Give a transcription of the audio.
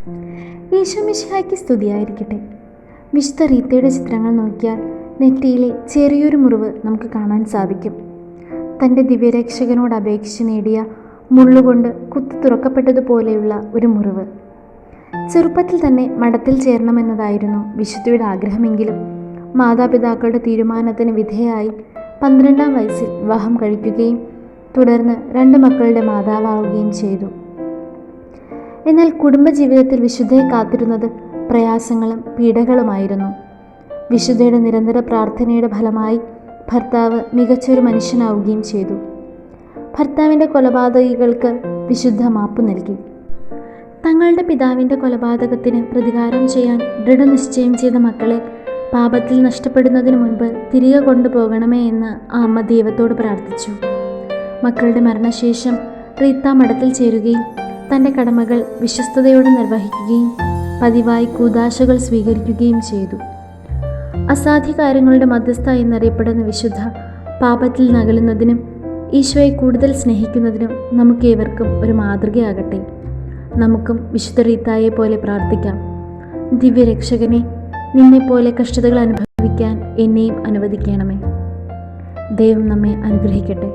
ഈശോ മിശിഹായ്ക്ക് സ്തുതിയായിരിക്കട്ടെ. വിശുദ്ധ റീത്തയുടെ ചിത്രങ്ങൾ നോക്കിയാൽ നെറ്റിയിലെ ചെറിയൊരു മുറിവ് നമുക്ക് കാണാൻ സാധിക്കും. തൻ്റെ ദിവ്യരക്ഷകനോട് അപേക്ഷിച്ച് നേടിയ മുള്ളുകൊണ്ട് കുത്തി തുറക്കപ്പെട്ടതുപോലെയുള്ള ഒരു മുറിവ്. ചെറുപ്പത്തിൽ തന്നെ മഠത്തിൽ ചേരണമെന്നതായിരുന്നു വിശുദ്ധയുടെ ആഗ്രഹമെങ്കിലും മാതാപിതാക്കളുടെ തീരുമാനത്തിന് വിധേയമായി 12-ാം വയസ്സിൽ വിവാഹം കഴിക്കുകയും തുടർന്ന് 2 മക്കളുടെ മാതാവാവുകയും ചെയ്തു. എന്നാൽ കുടുംബജീവിതത്തിൽ വിശുദ്ധയെ കാത്തിരുന്നത് പ്രയാസങ്ങളും പീഡകളുമായിരുന്നു. വിശുദ്ധയുടെ നിരന്തര പ്രാർത്ഥനയുടെ ഫലമായി ഭർത്താവ് മികച്ചൊരു മനുഷ്യനാവുകയും ചെയ്തു. ഭർത്താവിൻ്റെ കൊലപാതകികൾക്ക് വിശുദ്ധ മാപ്പ് നൽകി. തങ്ങളുടെ പിതാവിൻ്റെ കൊലപാതകത്തിന് പ്രതികാരം ചെയ്യാൻ ദൃഢനിശ്ചയം ചെയ്ത മക്കളെ പാപത്തിൽ നഷ്ടപ്പെടുന്നതിന് മുൻപ് തിരികെ കൊണ്ടുപോകണമേ എന്ന് ആ അമ്മ ദൈവത്തോട് പ്രാർത്ഥിച്ചു. മക്കളുടെ മരണശേഷം റീത്ത മഠത്തിൽ ചേരുകയും തൻ്റെ കടമകൾ വിശ്വസ്തയോടെ നിർവഹിക്കുകയും പതിവായി കൂദാശകൾ സ്വീകരിക്കുകയും ചെയ്തു. അസാധ്യ കാര്യങ്ങളുടെ മധ്യസ്ഥ എന്നറിയപ്പെടുന്ന വിശുദ്ധ പാപത്തിൽ നകലുന്നതിനും ഈശോയെ കൂടുതൽ സ്നേഹിക്കുന്നതിനും നമുക്കേവർക്കും ഒരു മാതൃകയാകട്ടെ. നമുക്കും വിശുദ്ധ റീത്തായെ പോലെ പ്രാർത്ഥിക്കാം. ദിവ്യരക്ഷകനെ, നിന്നെപ്പോലെ കഷ്ടതകൾ അനുഭവിക്കാൻ എന്നെയും അനുവദിക്കണമേ. ദൈവം നമ്മെ അനുഗ്രഹിക്കട്ടെ.